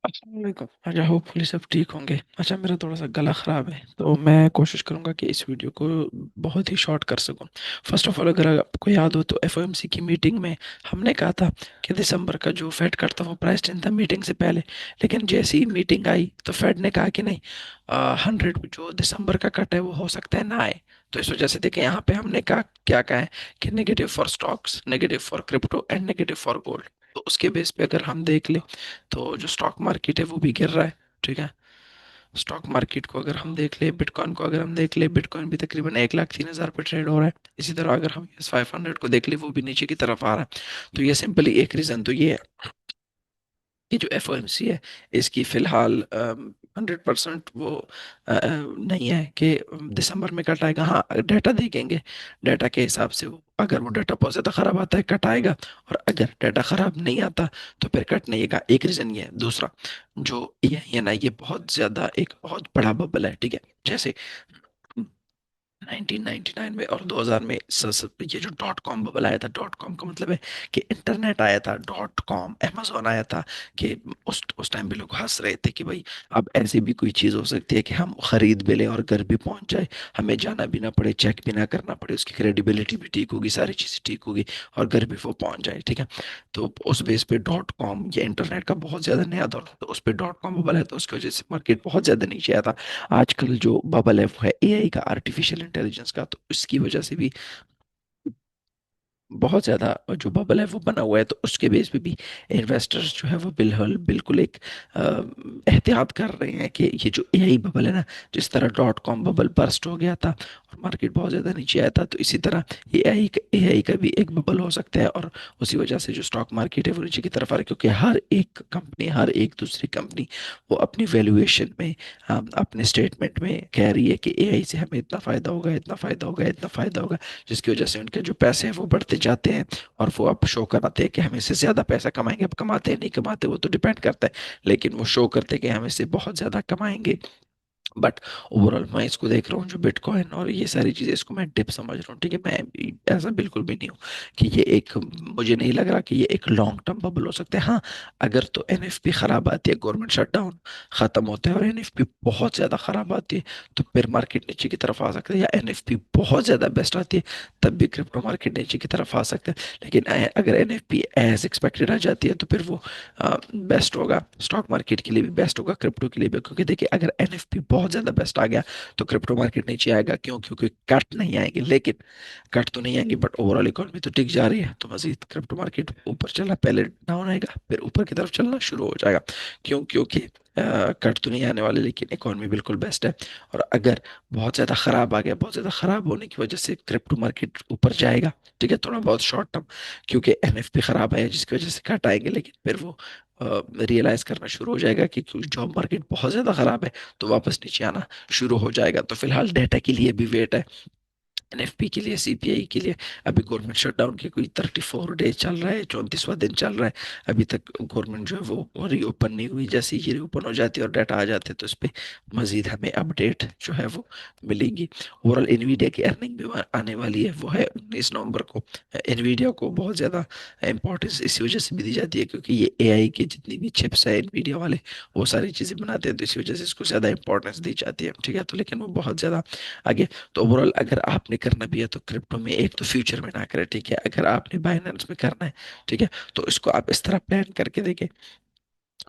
अस्सलाम वालेकुम। अच्छा, होपफुली सब ठीक होंगे। अच्छा, मेरा थोड़ा सा गला ख़राब है तो मैं कोशिश करूंगा कि इस वीडियो को बहुत ही शॉर्ट कर सकूं। फर्स्ट ऑफ ऑल, अगर आपको याद हो तो एफओएमसी की मीटिंग में हमने कहा था कि दिसंबर का जो फेड कट था वो प्राइस इन था मीटिंग से पहले। लेकिन जैसे ही मीटिंग आई तो फेड ने कहा कि नहीं, 100 जो दिसंबर का कट है वो हो सकता है ना आए। तो इस वजह से देखिए, यहाँ पे हमने कहा क्या कहा है कि negative for stocks, negative for crypto and negative for gold. तो उसके बेस पे अगर हम देख ले तो जो स्टॉक मार्केट है वो भी गिर रहा है। ठीक है, स्टॉक मार्केट को अगर हम देख ले, बिटकॉइन को अगर हम देख ले, बिटकॉइन भी तकरीबन 1,03,000 पे ट्रेड हो रहा है। इसी तरह अगर हम S500 को देख ले, वो भी नीचे की तरफ आ रहा है। तो ये सिंपली एक रीज़न तो ये है कि जो एफओएमसी है इसकी फिलहाल 100% वो नहीं है कि दिसंबर में कट आएगा। हाँ, डाटा देखेंगे, डाटा के हिसाब से वो, अगर वो डाटा बहुत ज़्यादा ख़राब आता है कट आएगा, और अगर डाटा ख़राब नहीं आता तो फिर कट नहीं आएगा। एक रीज़न ये है। दूसरा, जो ये है ना, ये बहुत ज़्यादा एक बहुत बड़ा बबल है। ठीक है, जैसे 1999 में और 2000 में ये जो डॉट कॉम बबल आया था, डॉट कॉम का मतलब है कि इंटरनेट आया था, डॉट कॉम, अमेजोन आया था, कि उस टाइम पे लोग हंस रहे थे कि भाई अब ऐसी भी कोई चीज़ हो सकती है कि हम खरीद भी लें और घर भी पहुंच जाए, हमें जाना भी ना पड़े, चेक भी ना करना पड़े, उसकी क्रेडिबिलिटी भी ठीक होगी, सारी चीज़ें ठीक होगी, और घर भी वो पहुंच जाए। ठीक है, तो उस बेस पे डॉट कॉम, ये इंटरनेट का बहुत ज़्यादा नया दौर था, तो उस पर डॉट कॉम बबल है, तो उसकी वजह से मार्केट बहुत ज़्यादा नीचे आया था। आजकल जो बबल है वो है एआई का, आर्टिफिशियल इंटेलिजेंस का, तो इसकी वजह से भी बहुत ज्यादा जो बबल है वो बना हुआ है। तो उसके बेस पे भी इन्वेस्टर्स जो है वो बिल्कुल बिल्कुल एक अ, एहतियात कर रहे हैं कि ये जो एआई बबल है ना, जिस तरह डॉट कॉम बबल बर्स्ट हो गया था और मार्केट बहुत ज्यादा नीचे आया था, तो इसी तरह एआई का भी एक बबल हो सकता है, और उसी वजह से जो स्टॉक मार्केट है वो नीचे की तरफ आ रही है, क्योंकि हर एक कंपनी, हर एक दूसरी कंपनी वो अपनी वैल्यूएशन में, अपने स्टेटमेंट में कह रही है कि एआई से हमें इतना फायदा होगा, इतना फायदा होगा, इतना फायदा होगा, जिसकी वजह से उनके जो पैसे हैं वो बढ़ते जाते हैं, और वो अब शो कराते हैं कि हम इससे ज्यादा पैसा कमाएंगे। अब कमाते हैं नहीं कमाते वो तो डिपेंड करता है, लेकिन वो शो करते हैं कि हम इससे बहुत ज्यादा कमाएंगे। बट ओवरऑल मैं इसको देख रहा हूँ, जो बिटकॉइन और ये सारी चीजें, इसको मैं डिप समझ रहा हूँ। ठीक है, मैं ऐसा बिल्कुल भी नहीं हूँ कि ये एक, मुझे नहीं लग रहा कि ये एक लॉन्ग टर्म बबल हो सकता है। हाँ, अगर तो एनएफपी खराब आती है, गवर्नमेंट शटडाउन खत्म होता है और एनएफपी बहुत ज्यादा खराब आती है, तो फिर मार्केट नीचे की तरफ आ सकता है, या एनएफपी बहुत ज्यादा बेस्ट आती है तब भी क्रिप्टो मार्केट नीचे की तरफ आ सकता है। लेकिन अगर एनएफपी एज एक्सपेक्टेड आ जाती है तो फिर वो बेस्ट होगा, स्टॉक मार्केट के लिए भी बेस्ट होगा, क्रिप्टो के लिए भी। क्योंकि देखिए, अगर एनएफपी बहुत ज्यादा बेस्ट आ गया तो क्रिप्टो मार्केट नीचे आएगा। क्यों? क्योंकि कट नहीं आएंगे, लेकिन कट तो नहीं आएंगे बट ओवरऑल इकोनॉमी तो टिक जा रही है, तो मजीद क्रिप्टो मार्केट ऊपर चला, पहले डाउन आएगा फिर ऊपर की तरफ चलना शुरू हो जाएगा। क्यों? क्योंकि कट तो नहीं आने वाले, लेकिन इकोनॉमी बिल्कुल बेस्ट है। और अगर बहुत ज्यादा खराब आ गया, बहुत ज्यादा खराब होने की वजह से क्रिप्टो मार्केट ऊपर जाएगा। ठीक है, थोड़ा बहुत शॉर्ट टर्म, क्योंकि एनएफपी खराब है जिसकी वजह से कट आएंगे, लेकिन फिर वो रियलाइज करना शुरू हो जाएगा कि जॉब मार्केट बहुत ज्यादा खराब है, तो वापस नीचे आना शुरू हो जाएगा। तो फिलहाल डेटा के लिए भी वेट है, एनएफपी के लिए, सीपीआई के लिए। अभी गवर्नमेंट शटडाउन के कोई 34 डे चल रहा है, 34वां दिन चल रहा है। अभी तक गवर्नमेंट जो है वो रीओपन नहीं हुई। जैसे ही रीओपन हो जाती है और डाटा आ जाते हैं तो उस पर मजीद हमें अपडेट जो है वो मिलेंगी। ओवरऑल एनवीडिया की अर्निंग भी आने वाली है, वो है 19 नवंबर को। एनवीडिया को बहुत ज़्यादा इंपॉर्टेंस इसी वजह से भी दी जाती है क्योंकि ये एआई की जितनी भी चिप्स है एनवीडिया वाले, वो सारी चीज़ें बनाते हैं, तो इसी वजह से इसको ज़्यादा इंपॉर्टेंस दी जाती है। ठीक है, तो लेकिन वो बहुत ज़्यादा आगे। तो ओवरऑल अगर आपने करना भी है तो क्रिप्टो में, एक तो फ्यूचर में ना करें। ठीक है, अगर आपने बाइनेंस में करना है, ठीक है, तो इसको आप इस तरह प्लान करके देखें।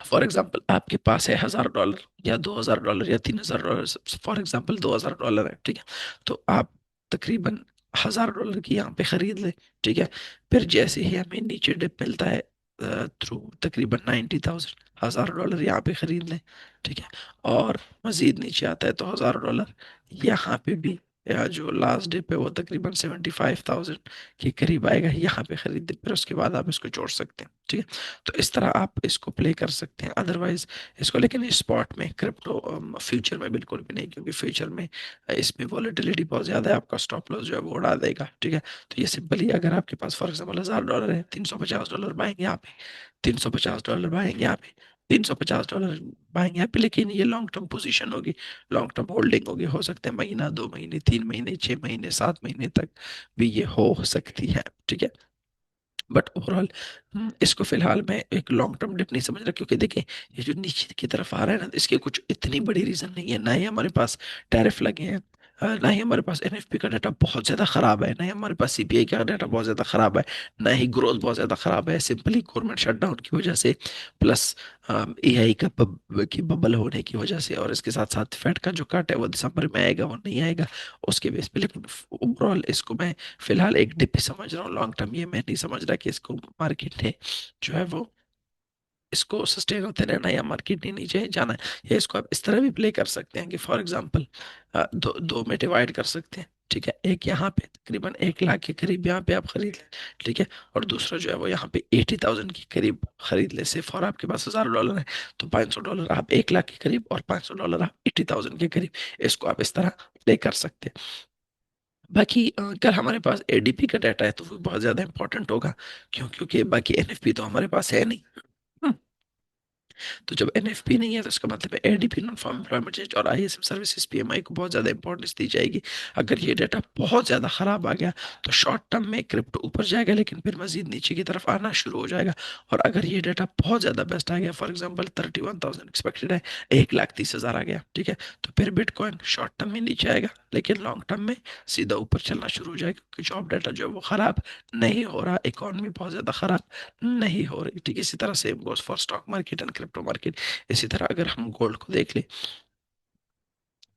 फॉर एग्जाम्पल, आपके पास है $1,000 या $2,000 या $3,000। फॉर एग्जाम्पल $2,000 है। ठीक है, तो आप तकरीबन $1,000 की यहाँ पे खरीद ले। ठीक है, फिर जैसे ही हमें नीचे डिप मिलता है थ्रू तकरीबन 90,000, $1,000 यहाँ पे खरीद लें। ठीक है, और मजीद नीचे आता है तो $1,000 यहाँ पे भी, या जो लास्ट डिप है वो तकरीबन 75,000 के करीब आएगा, यहाँ पे खरीद दे, फिर उसके बाद आप इसको जोड़ सकते हैं। ठीक है, तो इस तरह आप इसको प्ले कर सकते हैं। अदरवाइज इसको, लेकिन इस स्पॉट में क्रिप्टो, फ्यूचर में बिल्कुल भी नहीं, क्योंकि फ्यूचर में इसमें वॉलेटिलिटी बहुत ज़्यादा है, आपका स्टॉप लॉस जो है वो उड़ा देगा। ठीक है, तो ये सिंपली, अगर आपके पास फॉर एग्जाम्पल $1,000 है, $350 बाएंगे यहाँ पे, $350 बाएंगे यहाँ पे, $350 बाएंगे यहाँ पे, लेकिन ये लॉन्ग टर्म पोजीशन होगी, लॉन्ग टर्म होल्डिंग होगी। हो सकते हैं महीना, 2 महीने, 3 महीने, 6 महीने, 7 महीने तक भी ये हो सकती है। ठीक है, बट ओवरऑल इसको फिलहाल मैं एक लॉन्ग टर्म डिप नहीं समझ रहा, क्योंकि देखिए ये जो नीचे की तरफ आ रहा है ना, इसके कुछ इतनी बड़ी रीजन नहीं है, ना ही हमारे पास टैरिफ लगे हैं, ना ही हमारे पास एनएफपी का डाटा बहुत ज्यादा खराब है, ना ही हमारे पास सीपीआई का डाटा बहुत ज्यादा खराब है, ना ही ग्रोथ बहुत ज्यादा खराब है, सिंपली गवर्नमेंट शटडाउन की वजह से, प्लस एआई का की बबल होने की वजह से, और इसके साथ साथ फेड का जो कट है वो दिसंबर में आएगा, वो नहीं आएगा उसके बेस पे। लेकिन ओवरऑल इसको मैं फिलहाल एक डिप ही समझ रहा हूँ, लॉन्ग टर्म ये मैं नहीं समझ रहा कि इसको मार्केट ने जो है वो इसको सस्टेन होते रहना है या मार्केट ने नीचे जाना है। या इसको आप इस तरह भी प्ले कर सकते हैं कि फॉर एग्जांपल दो दो में डिवाइड कर सकते हैं, ठीक है, एक यहाँ पे तकरीबन 1 लाख के करीब यहाँ पे आप खरीद लें, ठीक है, और दूसरा जो है वो यहाँ पे 80,000 के करीब खरीद ले, सिर्फ, और आपके पास $1,000 है, तो $500 आप 1 लाख के करीब और $500 आप 80,000 के करीब, इसको आप इस तरह प्ले कर सकते हैं। बाकी कल हमारे पास एडीपी का डाटा है तो वो बहुत ज्यादा इंपॉर्टेंट होगा, क्यों, क्योंकि बाकी एनएफपी तो हमारे पास है नहीं। तो जब एनएफपी नहीं है तो इसका मतलब है ADP, non farm employment change, और आईएसएम सर्विसेज पीएमआई को बहुत ज्यादा इंपॉर्टेंस दी जाएगी। अगर ये डाटा बहुत ज्यादा खराब आ गया तो शॉर्ट टर्म में क्रिप्टो ऊपर जाएगा, लेकिन फिर मजीद नीचे की तरफ आना शुरू हो जाएगा। और अगर ये डाटा बहुत ज्यादा बेस्ट आ गया, फॉर एग्जाम्पल 31,000 एक्सपेक्टेड है, 1,30,000 आ गया, ठीक है, तो फिर बिटकॉइन शॉर्ट टर्म में नीचे आएगा, लेकिन लॉन्ग टर्म में सीधा ऊपर चलना शुरू हो जाएगा, क्योंकि जॉब डाटा जो है वो खराब नहीं हो रहा, इकोनॉमी बहुत ज्यादा खराब नहीं हो रही। ठीक, इसी तरह same goes for stock market and crypto market. इसी तरह अगर हम गोल्ड को देख ले,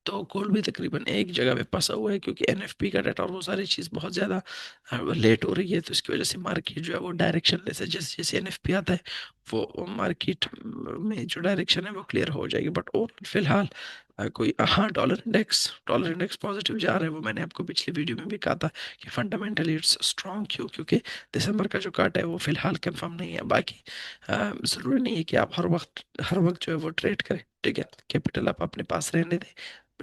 तो गोल्ड भी तकरीबन एक जगह पे फंसा हुआ है, क्योंकि एनएफपी का डाटा और वो सारी चीज़ बहुत ज़्यादा लेट हो रही है, तो इसकी वजह से मार्केट जो है वो डायरेक्शन लेस है। जैसे जैसे एनएफपी आता है वो मार्केट में जो डायरेक्शन है वो क्लियर हो जाएगी। बट ओवरऑल फिलहाल कोई, हाँ, डॉलर इंडेक्स पॉजिटिव जा रहा है, वो मैंने आपको पिछली वीडियो में भी कहा था कि फंडामेंटली इट्स स्ट्रॉन्ग, क्यों, क्योंकि दिसंबर का जो काट है वो फिलहाल कंफर्म नहीं है। बाकी ज़रूरी नहीं है कि आप हर वक्त जो है वो ट्रेड करें, ठीक है, कैपिटल आप अपने पास रहने दें,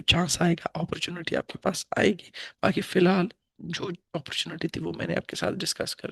चांस आएगा, अपॉर्चुनिटी आपके पास आएगी। बाकी फिलहाल जो अपॉर्चुनिटी थी वो मैंने आपके साथ डिस्कस कर ली।